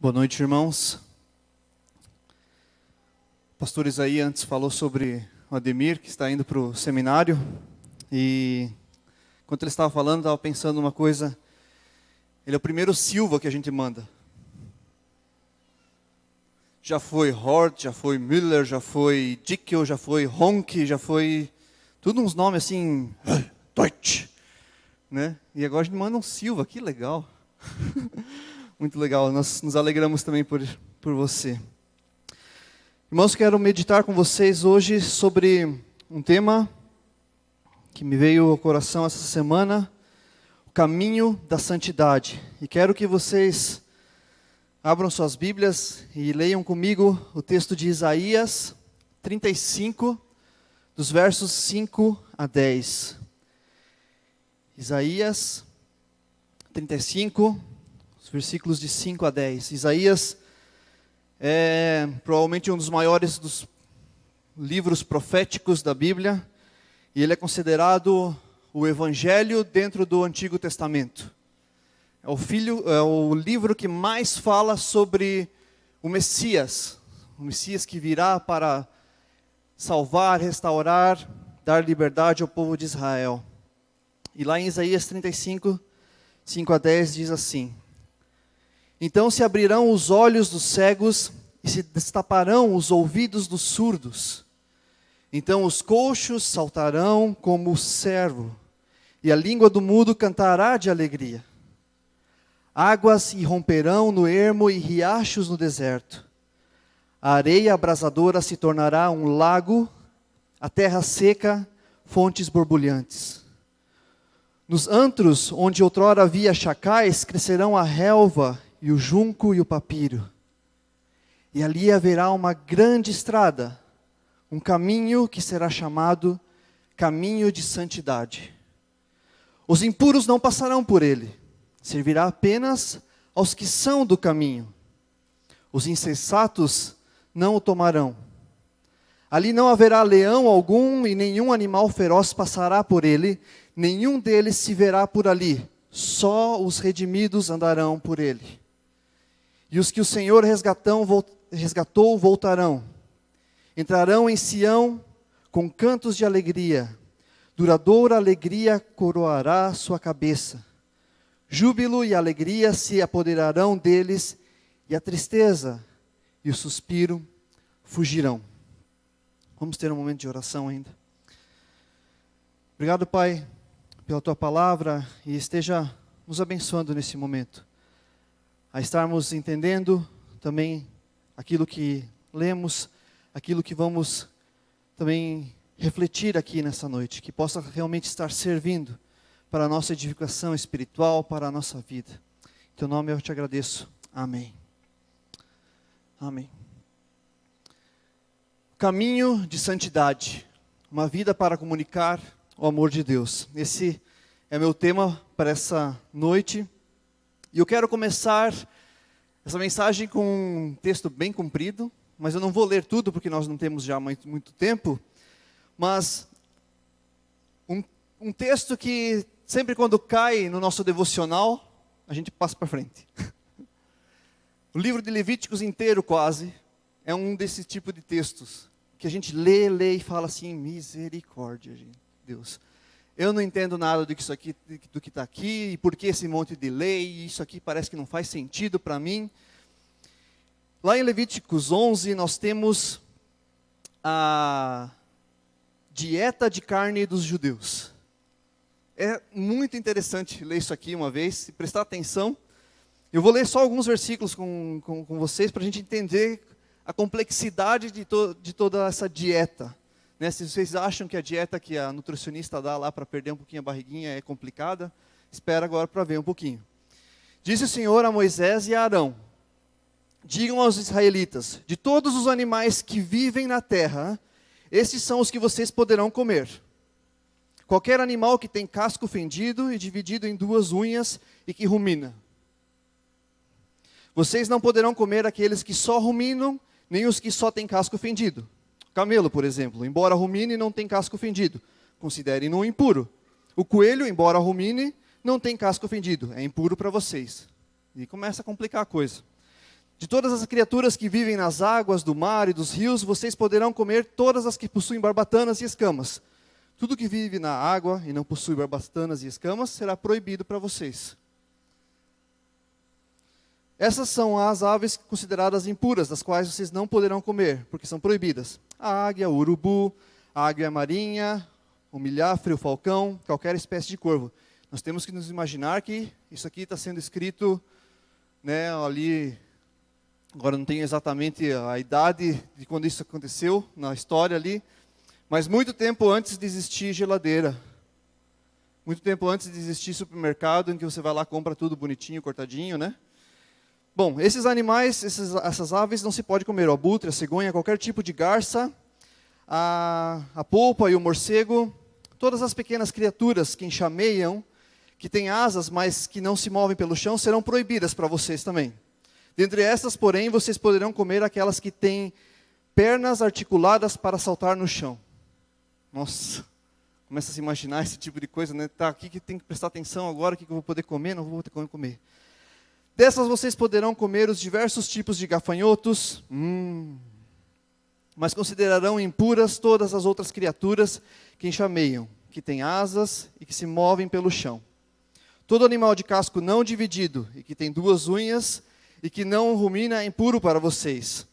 Boa noite, irmãos. O pastor Isaí antes falou sobre o Ademir, que está indo para o seminário. E enquanto ele estava falando, estava pensando uma coisa. Ele é o primeiro Silva que a gente manda. Já foi Hort, já foi Müller, já foi Dickel, já foi Honk, já foi... Tudo uns nomes assim... Deutsch, né? E agora a gente manda um Silva, que legal. Muito legal, nós nos alegramos também por você. Irmãos, quero meditar com vocês hoje sobre um tema que me veio ao coração essa semana, o caminho da santidade. E quero que vocês abram suas Bíblias e leiam comigo o texto de Isaías 35, dos versos 5 a 10. Isaías 35, versículos de 5 a 10. Isaías é provavelmente um dos maiores dos livros proféticos da Bíblia, e ele é considerado o evangelho dentro do Antigo Testamento. É o livro que mais fala sobre o Messias que virá para salvar, restaurar, dar liberdade ao povo de Israel. E lá em Isaías 35, 5 a 10 diz assim: Então se abrirão os olhos dos cegos e se destaparão os ouvidos dos surdos. Então os coxos saltarão como o cervo, e a língua do mudo cantará de alegria. Águas irromperão no ermo e riachos no deserto. A areia abrasadora se tornará um lago, a terra seca, fontes borbulhantes. Nos antros onde outrora havia chacais, crescerão a relva e o junco e o papiro. E ali haverá uma grande estrada, um caminho que será chamado caminho de santidade. Os impuros não passarão por ele, servirá apenas aos que são do caminho. Os insensatos não o tomarão. Ali não haverá leão algum e nenhum animal feroz passará por ele, nenhum deles se verá por ali, só os redimidos andarão por ele. E os que o Senhor resgatou voltarão. Entrarão em Sião com cantos de alegria. Duradoura alegria coroará sua cabeça. Júbilo e alegria se apoderarão deles, e a tristeza e o suspiro fugirão. Vamos ter um momento de oração ainda. Obrigado, Pai, pela Tua palavra, e esteja nos abençoando nesse momento. A estarmos entendendo também aquilo que lemos, aquilo que vamos também refletir aqui nessa noite, que possa realmente estar servindo para a nossa edificação espiritual, para a nossa vida. Em Teu nome eu te agradeço. Amém. Amém. Caminho de santidade, uma vida para comunicar o amor de Deus. Esse é meu tema para essa noite. E eu quero começar essa mensagem com um texto bem comprido, mas eu não vou ler tudo porque nós não temos já muito tempo. Mas um texto que sempre quando cai no nosso devocional, a gente passa para frente. O livro de Levíticos inteiro quase é um desse tipo de textos que a gente lê e fala assim: misericórdia, gente, Deus. Eu não entendo nada do que está aqui, e por que esse monte de lei, isso aqui parece que não faz sentido para mim. Lá em Levíticos 11, nós temos a dieta de carne dos judeus. É muito interessante ler isso aqui uma vez, e prestar atenção. Eu vou ler só alguns versículos com vocês, para a gente entender a complexidade de toda essa dieta. Né, se vocês acham que a dieta que a nutricionista dá lá para perder um pouquinho a barriguinha é complicada, espera agora para ver um pouquinho. Disse o Senhor a Moisés e a Arão: digam aos israelitas, de todos os animais que vivem na terra, estes são os que vocês poderão comer. Qualquer animal que tem casco fendido e dividido em duas unhas e que rumina. Vocês não poderão comer aqueles que só ruminam, nem os que só têm casco fendido. Camelo, por exemplo, embora rumine, não tem casco fendido. Considerem-no impuro. O coelho, embora rumine, não tem casco fendido. É impuro para vocês. E começa a complicar a coisa. De todas as criaturas que vivem nas águas do mar e dos rios, vocês poderão comer todas as que possuem barbatanas e escamas. Tudo que vive na água e não possui barbatanas e escamas será proibido para vocês. Essas são as aves consideradas impuras, das quais vocês não poderão comer, porque são proibidas. A águia, o urubu, a águia marinha, o milhafre, o falcão, qualquer espécie de corvo. Nós temos que nos imaginar que isso aqui está sendo escrito, né, ali, agora não tenho exatamente a idade de quando isso aconteceu, na história ali, mas muito tempo antes de existir geladeira. Muito tempo antes de existir supermercado, em que você vai lá e compra tudo bonitinho, cortadinho, né? Bom, esses animais, essas aves não se pode comer. O abutre, a cegonha, qualquer tipo de garça, a polpa e o morcego, todas as pequenas criaturas que enxameiam, que têm asas, mas que não se movem pelo chão, serão proibidas para vocês também. Dentre estas, porém, vocês poderão comer aquelas que têm pernas articuladas para saltar no chão. Nossa, começa a se imaginar esse tipo de coisa, né? Tá, aqui que tem que prestar atenção agora, o que eu vou poder comer, não vou poder comer. Dessas vocês poderão comer os diversos tipos de gafanhotos, mas considerarão impuras todas as outras criaturas que enxameiam, que têm asas e que se movem pelo chão. Todo animal de casco não dividido e que tem 2 unhas e que não rumina é impuro para vocês.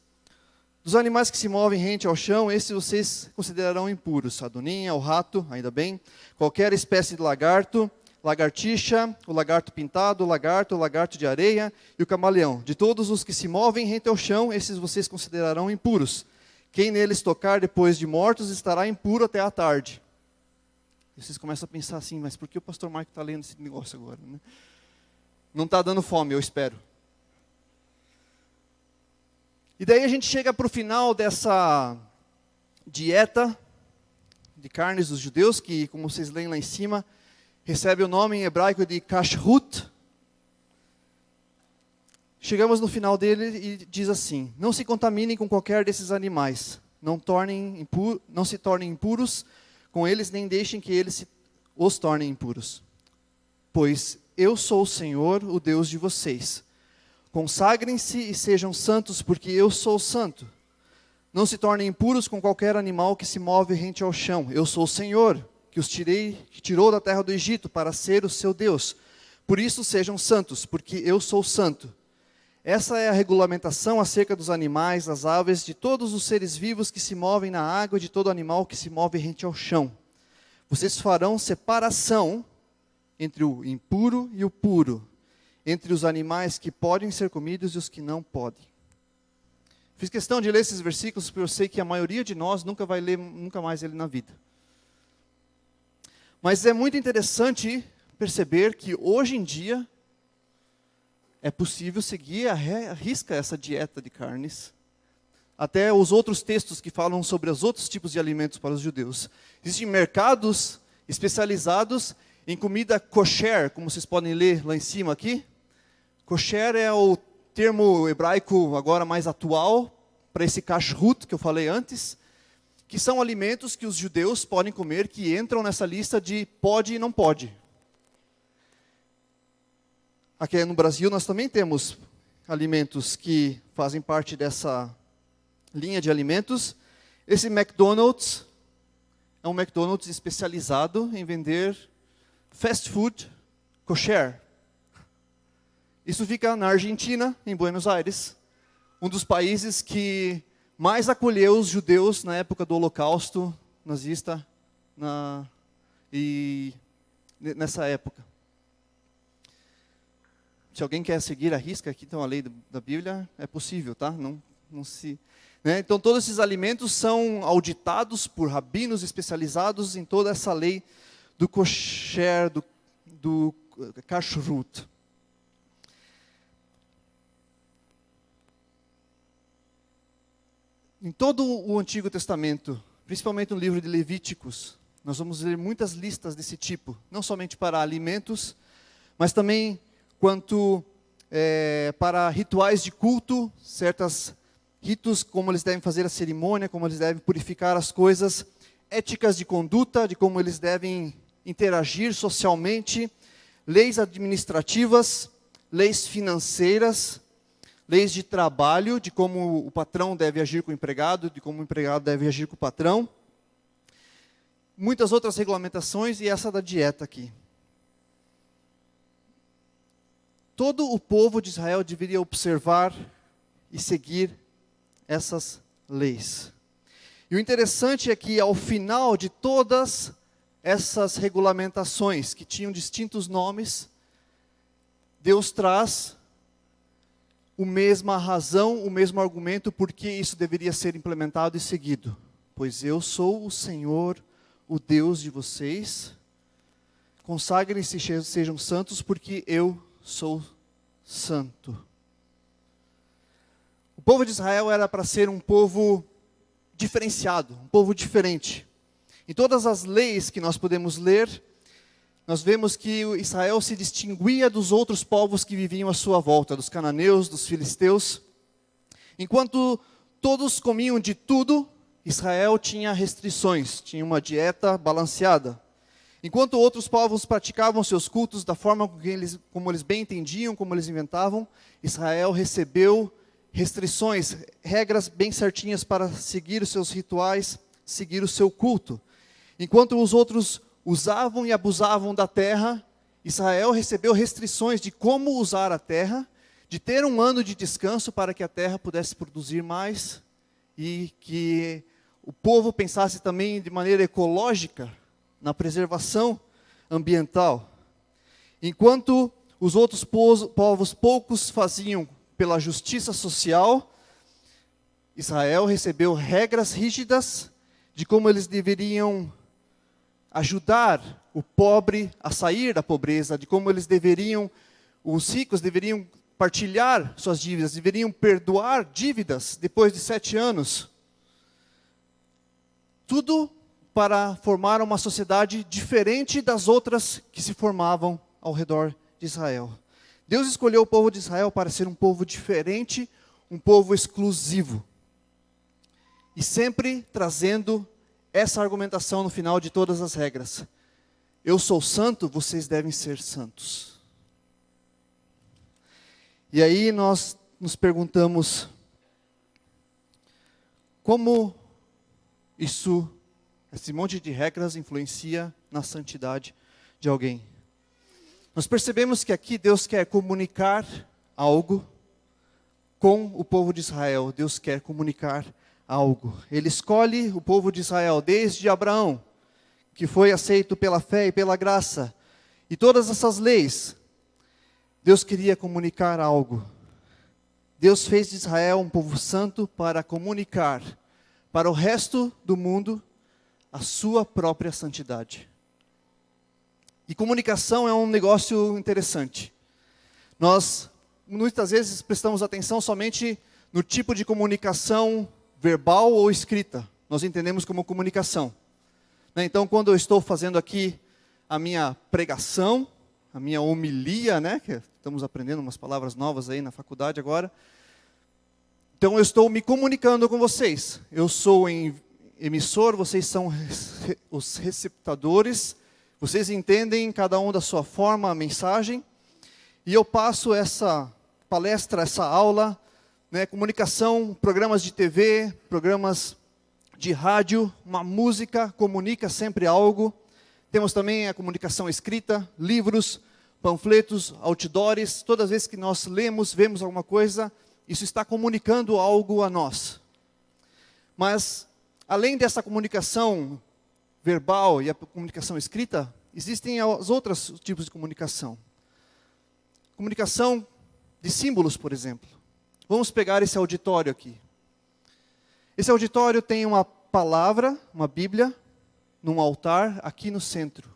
Dos animais que se movem rente ao chão, esses vocês considerarão impuros. A doninha, o rato, ainda bem, qualquer espécie de lagarto, lagartixa, o lagarto pintado, o lagarto de areia e o camaleão. De todos os que se movem rente ao chão, esses vocês considerarão impuros. Quem neles tocar depois de mortos estará impuro até a tarde. E vocês começam a pensar assim, mas por que o pastor Marco está lendo esse negócio agora? Né? Não está dando fome, eu espero. E daí a gente chega para o final dessa dieta de carnes dos judeus, que, como vocês leem lá em cima, recebe o nome em hebraico de kashrut. Chegamos no final dele e diz assim: não se contaminem com qualquer desses animais, não se tornem impuros com eles, nem deixem que eles os tornem impuros. Pois eu sou o Senhor, o Deus de vocês. Consagrem-se e sejam santos, porque eu sou santo. Não se tornem impuros com qualquer animal que se move rente ao chão. Eu sou o Senhor, que tirou da terra do Egito para ser o seu Deus. Por isso sejam santos, porque eu sou santo. Essa é a regulamentação acerca dos animais, das aves, de todos os seres vivos que se movem na água e de todo animal que se move rente ao chão. Vocês farão separação entre o impuro e o puro, entre os animais que podem ser comidos e os que não podem. Fiz questão de ler esses versículos, porque eu sei que a maioria de nós nunca vai ler nunca mais ele na vida. Mas é muito interessante perceber que hoje em dia é possível seguir à risca essa dieta de carnes. Até os outros textos que falam sobre os outros tipos de alimentos para os judeus. Existem mercados especializados em comida kosher, como vocês podem ler lá em cima aqui. Kosher é o termo hebraico agora mais atual para esse kashrut que eu falei antes, que são alimentos que os judeus podem comer, que entram nessa lista de pode e não pode. Aqui no Brasil nós também temos alimentos que fazem parte dessa linha de alimentos. Esse McDonald's é um McDonald's especializado em vender fast food kosher. Isso fica na Argentina, em Buenos Aires, um dos países que mais acolheu os judeus na época do Holocausto nazista nessa época. Se alguém quer seguir a risca, aqui tem uma lei da Bíblia, é possível, tá? Né? Então todos esses alimentos são auditados por rabinos especializados em toda essa lei do kosher, do kashrut. Em todo o Antigo Testamento, principalmente no livro de Levíticos, nós vamos ver muitas listas desse tipo, não somente para alimentos, mas também quanto para rituais de culto, certos ritos, como eles devem fazer a cerimônia, como eles devem purificar as coisas, éticas de conduta, de como eles devem interagir socialmente, leis administrativas, leis financeiras, leis de trabalho, de como o patrão deve agir com o empregado, de como o empregado deve agir com o patrão. Muitas outras regulamentações e essa da dieta aqui. Todo o povo de Israel deveria observar e seguir essas leis. E o interessante é que ao final de todas essas regulamentações, que tinham distintos nomes, Deus traz a mesma razão, o mesmo argumento por que isso deveria ser implementado e seguido. Pois eu sou o Senhor, o Deus de vocês. Consagrem-se e sejam santos, porque eu sou santo. O povo de Israel era para ser um povo diferenciado, um povo diferente. Em todas as leis que nós podemos ler, nós vemos que Israel se distinguia dos outros povos que viviam à sua volta, dos cananeus, dos filisteus. Enquanto todos comiam de tudo, Israel tinha restrições, tinha uma dieta balanceada. Enquanto outros povos praticavam seus cultos da forma como eles bem entendiam, como eles inventavam, Israel recebeu restrições, regras bem certinhas para seguir os seus rituais, seguir o seu culto. Enquanto os outros usavam e abusavam da terra, Israel recebeu restrições de como usar a terra, de ter um ano de descanso para que a terra pudesse produzir mais e que o povo pensasse também de maneira ecológica na preservação ambiental. Enquanto os outros povos poucos faziam pela justiça social, Israel recebeu regras rígidas de como eles deveriam ajudar o pobre a sair da pobreza, de como os ricos deveriam partilhar suas dívidas, deveriam perdoar dívidas depois de 7 anos. Tudo para formar uma sociedade diferente das outras que se formavam ao redor de Israel. Deus escolheu o povo de Israel para ser um povo diferente, um povo exclusivo. E sempre trazendo essa argumentação no final de todas as regras. Eu sou santo, vocês devem ser santos. E aí nós nos perguntamos, como esse monte de regras influencia na santidade de alguém? Nós percebemos que aqui Deus quer comunicar algo com o povo de Israel. Deus quer comunicar algo. Ele escolhe o povo de Israel, desde Abraão, que foi aceito pela fé e pela graça. E todas essas leis, Deus queria comunicar algo. Deus fez de Israel um povo santo para comunicar para o resto do mundo a sua própria santidade. E comunicação é um negócio interessante. Nós, muitas vezes, prestamos atenção somente no tipo de comunicação verbal ou escrita. Nós entendemos como comunicação. Então, quando eu estou fazendo aqui a minha pregação, a minha homilia, que estamos aprendendo umas palavras novas aí na faculdade agora. Então, eu estou me comunicando com vocês. Eu sou emissor, vocês são os receptadores. Vocês entendem, cada um da sua forma, a mensagem. E eu passo essa palestra, essa aula, comunicação, programas de TV, programas de rádio, uma música comunica sempre algo. Temos também a comunicação escrita, livros, panfletos, outdoors. Todas as vezes que nós lemos, vemos alguma coisa, isso está comunicando algo a nós. Mas, além dessa comunicação verbal e a comunicação escrita, existem os outros tipos de comunicação. Comunicação de símbolos, por exemplo. Vamos pegar esse auditório aqui. Esse auditório tem uma palavra, uma Bíblia, num altar aqui no centro,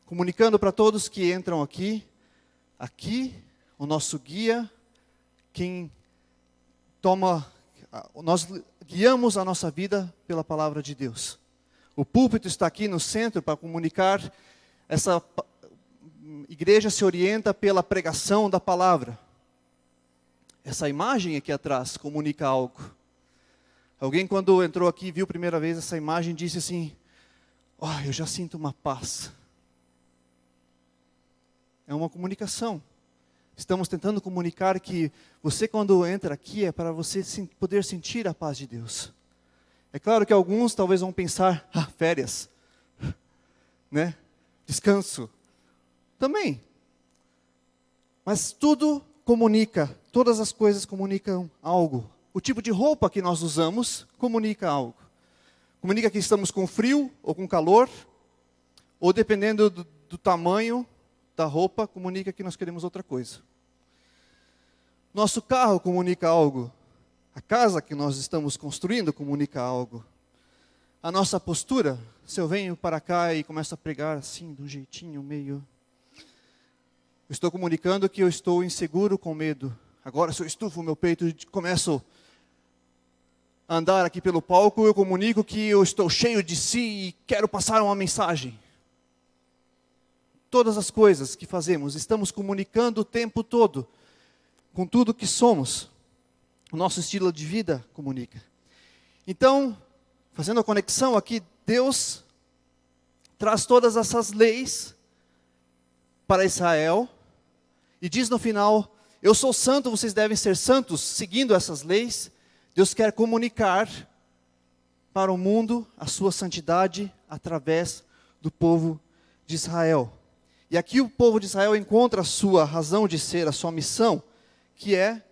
comunicando para todos que entram aqui, o nosso guia, nós guiamos a nossa vida pela palavra de Deus. O púlpito está aqui no centro para comunicar, essa igreja se orienta pela pregação da palavra. Essa imagem aqui atrás comunica algo. Alguém, quando entrou aqui e viu a primeira vez essa imagem, disse assim: eu já sinto uma paz. É uma comunicação. Estamos tentando comunicar que você, quando entra aqui, é para você poder sentir a paz de Deus. É claro que alguns talvez vão pensar, férias, né? Descanso. Também. Mas tudo comunica, todas as coisas comunicam algo. O tipo de roupa que nós usamos comunica algo. Comunica que estamos com frio ou com calor, ou dependendo do tamanho da roupa, comunica que nós queremos outra coisa. Nosso carro comunica algo. A casa que nós estamos construindo comunica algo. A nossa postura, se eu venho para cá e começo a pregar assim, de um jeitinho meio... Eu estou comunicando que eu estou inseguro, com medo. Agora, se eu estufo o meu peito e começo a andar aqui pelo palco, eu comunico que eu estou cheio de si e quero passar uma mensagem. Todas as coisas que fazemos, estamos comunicando o tempo todo, com tudo que somos. O nosso estilo de vida comunica. Então, fazendo a conexão aqui, Deus traz todas essas leis para Israel e diz no final, eu sou santo, vocês devem ser santos, seguindo essas leis. Deus quer comunicar para o mundo a sua santidade através do povo de Israel. E aqui o povo de Israel encontra a sua razão de ser, a sua missão, que é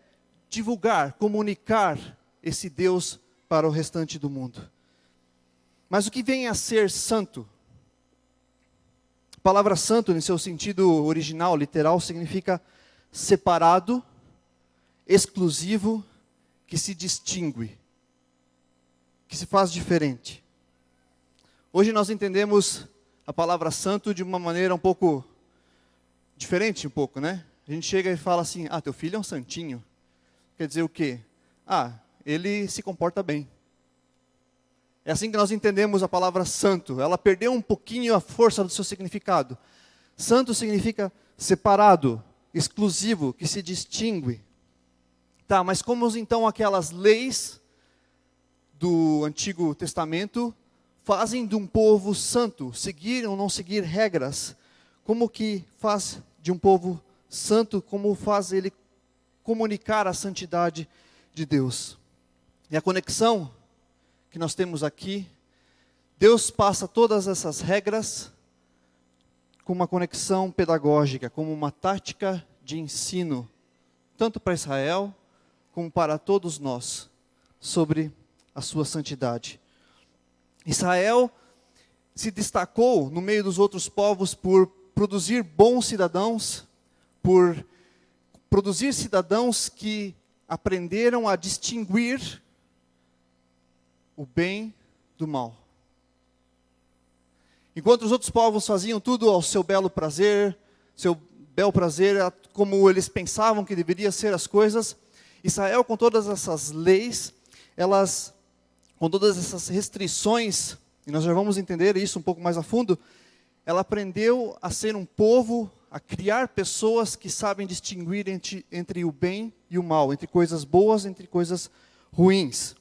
divulgar, comunicar esse Deus para o restante do mundo. Mas o que vem a ser santo? A palavra santo, em seu sentido original, literal, significa separado, exclusivo, que se distingue, que se faz diferente. Hoje nós entendemos a palavra santo de uma maneira um pouco diferente, né? A gente chega e fala assim, teu filho é um santinho. Quer dizer o quê? Ele se comporta bem. É assim que nós entendemos a palavra santo. Ela perdeu um pouquinho a força do seu significado. Santo significa separado, exclusivo, que se distingue. Tá, mas como então aquelas leis do Antigo Testamento fazem de um povo santo, seguir ou não seguir regras? Como que faz de um povo santo, como faz ele comunicar a santidade de Deus? E a conexão que nós temos aqui, Deus passa todas essas regras com uma conexão pedagógica, como uma tática de ensino, tanto para Israel, como para todos nós, sobre a sua santidade. Israel se destacou no meio dos outros povos por produzir bons cidadãos, por produzir cidadãos que aprenderam a distinguir o bem do mal. Enquanto os outros povos faziam tudo ao seu belo prazer, como eles pensavam que deveria ser as coisas, Israel, com todas essas leis, com todas essas restrições, e nós já vamos entender isso um pouco mais a fundo, ela aprendeu a ser um povo, a criar pessoas que sabem distinguir entre o bem e o mal, entre coisas boas, entre coisas ruins.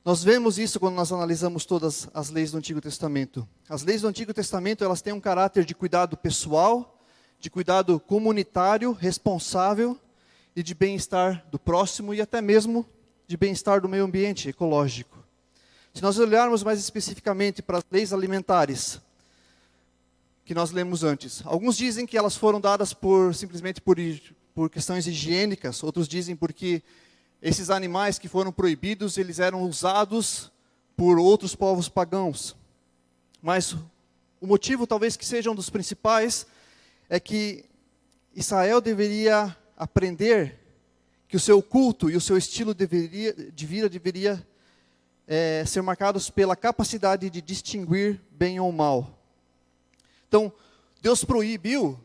Nós vemos isso quando nós analisamos todas as leis do Antigo Testamento. As leis do Antigo Testamento, elas têm um caráter de cuidado pessoal, de cuidado comunitário, responsável, e de bem-estar do próximo, e até mesmo de bem-estar do meio ambiente ecológico. Se nós olharmos mais especificamente para as leis alimentares, que nós lemos antes, alguns dizem que elas foram dadas simplesmente por questões higiênicas, outros dizem porque esses animais que foram proibidos, eles eram usados por outros povos pagãos. Mas o motivo, talvez que seja um dos principais, é que Israel deveria aprender que o seu culto e o seu estilo de vida deveria ser marcados pela capacidade de distinguir bem ou mal. Então, Deus proibiu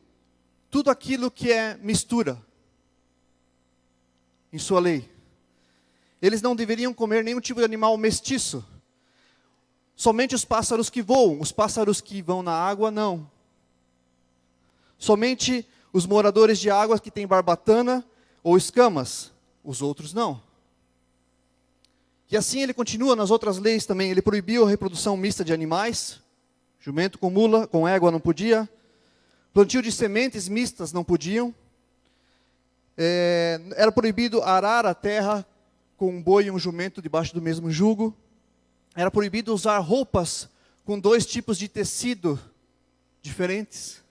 tudo aquilo que é mistura em sua lei. Eles não deveriam comer nenhum tipo de animal mestiço. Somente os pássaros que voam, os pássaros que vão na água, não. Somente os moradores de águas que têm barbatana ou escamas, os outros não. E assim ele continua nas outras leis também. Ele proibiu a reprodução mista de animais. Jumento com mula, com égua não podia. Plantio de sementes mistas não podiam. Era proibido arar a terra com um boi e um jumento debaixo do mesmo jugo. Era proibido usar roupas com 2 tipos de tecido diferentes.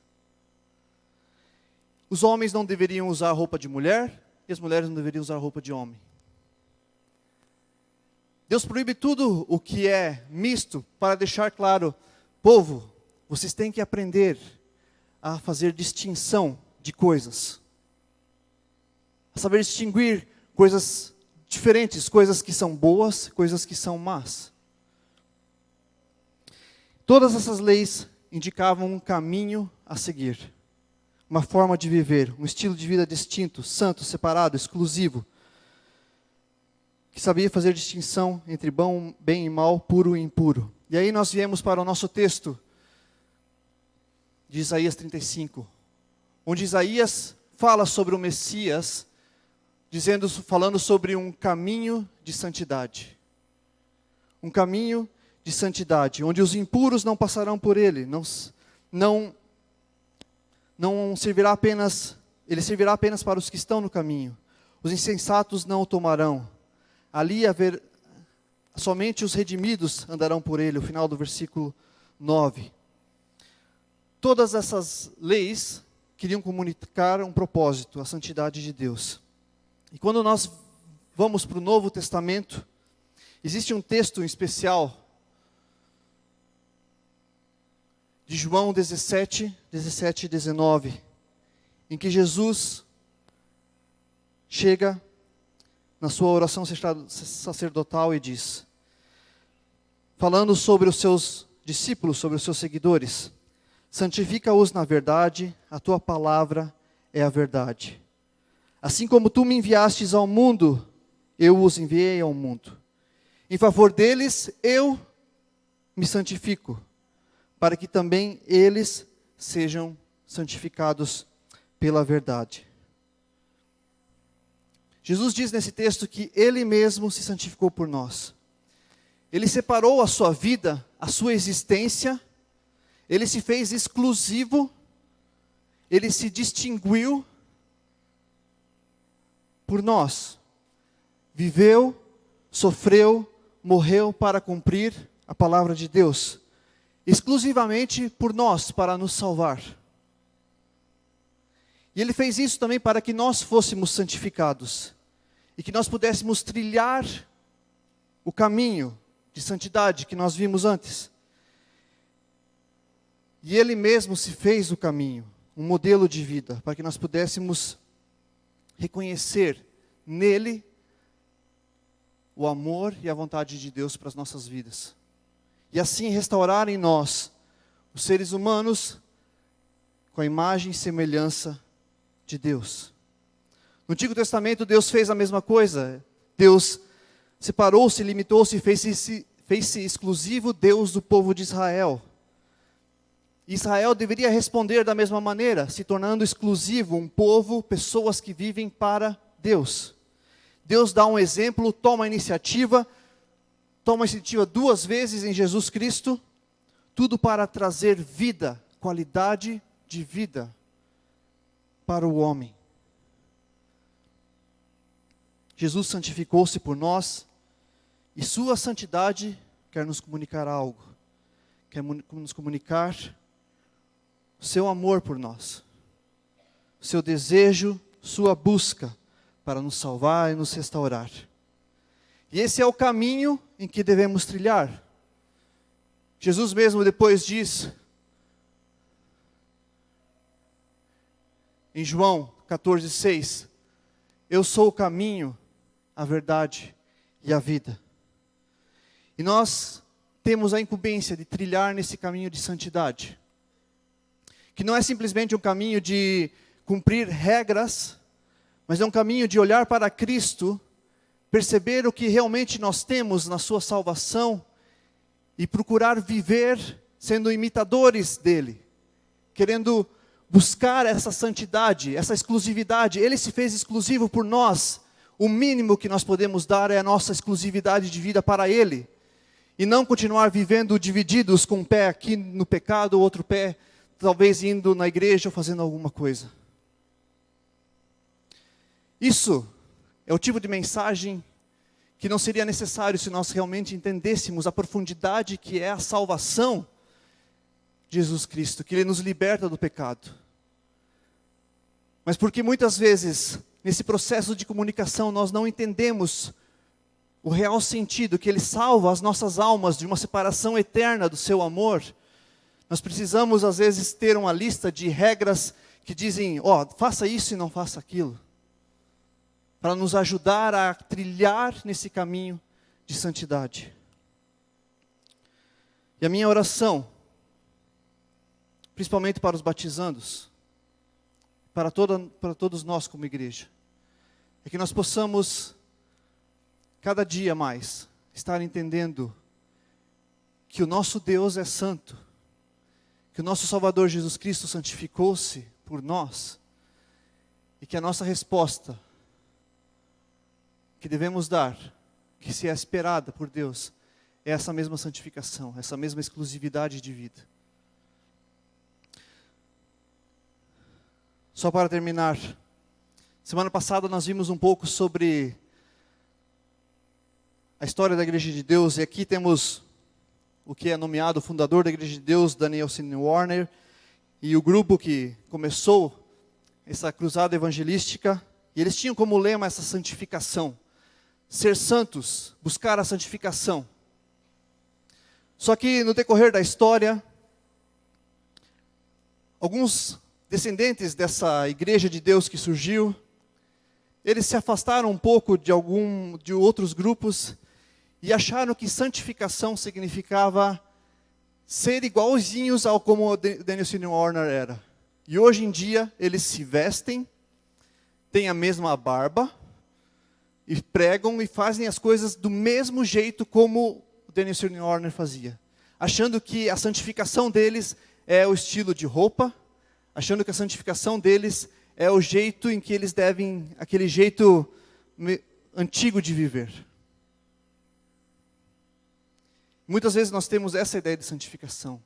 Os homens não deveriam usar roupa de mulher e as mulheres não deveriam usar roupa de homem. Deus proíbe tudo o que é misto para deixar claro: povo, vocês têm que aprender a fazer distinção de coisas. A saber distinguir coisas diferentes, coisas que são boas, coisas que são más. Todas essas leis indicavam um caminho a seguir, uma forma de viver, um estilo de vida distinto, santo, separado, exclusivo, que sabia fazer distinção entre bem e mal, puro e impuro. E aí nós viemos para o nosso texto de Isaías 35, onde Isaías fala sobre o Messias, falando sobre um caminho de santidade. Um caminho de santidade, onde os impuros não passarão por ele, não servirá apenas, ele servirá apenas para os que estão no caminho. Os insensatos não o tomarão. Ali somente os redimidos andarão por ele, o final do versículo 9. Todas essas leis queriam comunicar um propósito, a santidade de Deus. E quando nós vamos para o Novo Testamento, existe um texto em especial de João 17 e 19, em que Jesus chega na sua oração sacerdotal e diz, falando sobre os seus discípulos, sobre os seus seguidores: santifica-os na verdade, a tua palavra é a verdade. Assim como tu me enviastes ao mundo, eu os enviei ao mundo. Em favor deles, eu me santifico, para que também eles sejam santificados pela verdade. Jesus diz nesse texto que Ele mesmo se santificou por nós. Ele separou a sua vida, a sua existência, Ele se fez exclusivo, Ele se distinguiu por nós. Viveu, sofreu, morreu para cumprir a palavra de Deus. Exclusivamente por nós, para nos salvar. E Ele fez isso também para que nós fôssemos santificados. E que nós pudéssemos trilhar o caminho de santidade que nós vimos antes. E Ele mesmo se fez o caminho, um modelo de vida, para que nós pudéssemos reconhecer nele o amor e a vontade de Deus para as nossas vidas. E assim restaurar em nós, os seres humanos, com a imagem e semelhança de Deus. No Antigo Testamento, Deus fez a mesma coisa. Deus separou-se, limitou-se e fez-se exclusivo Deus do povo de Israel. Israel deveria responder da mesma maneira, se tornando exclusivo, um povo, pessoas que vivem para Deus. Deus dá um exemplo, toma a iniciativa 2 vezes em Jesus Cristo, tudo para trazer vida, qualidade de vida para o homem. Jesus santificou-se por nós, e sua santidade quer nos comunicar algo, quer nos comunicar o seu amor por nós, o seu desejo, sua busca para nos salvar e nos restaurar. E esse é o caminho em que devemos trilhar. Jesus mesmo depois diz, em João 14:6, eu sou o caminho, a verdade e a vida. E nós temos a incumbência de trilhar nesse caminho de santidade, que não é simplesmente um caminho de cumprir regras, mas é um caminho de olhar para Cristo, perceber o que realmente nós temos na sua salvação e procurar viver sendo imitadores dele, querendo buscar essa santidade, essa exclusividade. Ele se fez exclusivo por nós. O mínimo que nós podemos dar é a nossa exclusividade de vida para Ele. E não continuar vivendo divididos, com um pé aqui no pecado, outro pé talvez indo na igreja ou fazendo alguma coisa. Isso é o tipo de mensagem que não seria necessário se nós realmente entendêssemos a profundidade que é a salvação de Jesus Cristo, que Ele nos liberta do pecado. Mas porque muitas vezes, nesse processo de comunicação, nós não entendemos o real sentido, que Ele salva as nossas almas de uma separação eterna do seu amor, nós precisamos às vezes ter uma lista de regras que dizem, faça isso e não faça aquilo, para nos ajudar a trilhar nesse caminho de santidade. E a minha oração, principalmente para os batizandos, para todos nós como igreja, é que nós possamos, cada dia mais, estar entendendo que o nosso Deus é santo, que o nosso Salvador Jesus Cristo santificou-se por nós, e que a nossa resposta que devemos dar, que se é esperada por Deus, é essa mesma santificação, essa mesma exclusividade de vida. Só para terminar, semana passada nós vimos um pouco sobre a história da Igreja de Deus, e aqui temos o que é nomeado o fundador da Igreja de Deus, Daniel C. Warner, e o grupo que começou essa cruzada evangelística, e eles tinham como lema essa santificação, ser santos, buscar a santificação. Só que no decorrer da história, alguns descendentes dessa Igreja de Deus que surgiu, eles se afastaram um pouco de outros grupos e acharam que santificação significava ser igualzinhos ao como Daniel C. Warner era. E hoje em dia eles se vestem, têm a mesma barba, e pregam e fazem as coisas do mesmo jeito como o Daniel C. Warner fazia. Achando que a santificação deles é o estilo de roupa, achando que a santificação deles é o jeito em que eles devem, aquele jeito antigo de viver. Muitas vezes nós temos essa ideia de santificação,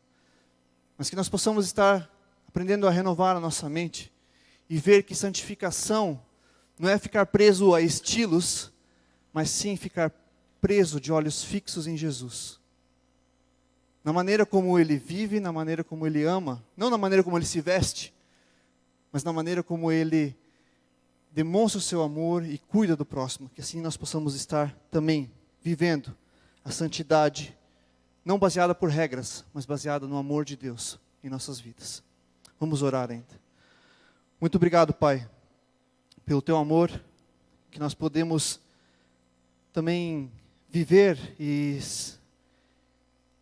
mas que nós possamos estar aprendendo a renovar a nossa mente e ver que santificação não é ficar preso a estilos, mas sim ficar preso de olhos fixos em Jesus. Na maneira como Ele vive, na maneira como Ele ama, não na maneira como Ele se veste, mas na maneira como Ele demonstra o seu amor e cuida do próximo, que assim nós possamos estar também vivendo a santidade, não baseada por regras, mas baseada no amor de Deus em nossas vidas. Vamos orar ainda. Muito obrigado, Pai, pelo Teu amor, que nós podemos também viver e,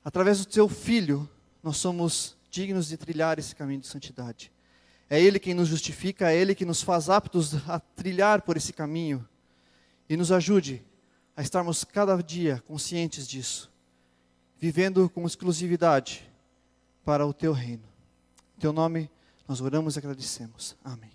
através do Teu Filho, nós somos dignos de trilhar esse caminho de santidade. É Ele quem nos justifica, é Ele que nos faz aptos a trilhar por esse caminho. E nos ajude a estarmos cada dia conscientes disso, vivendo com exclusividade para o Teu reino. Em Teu nome nós oramos e agradecemos. Amém.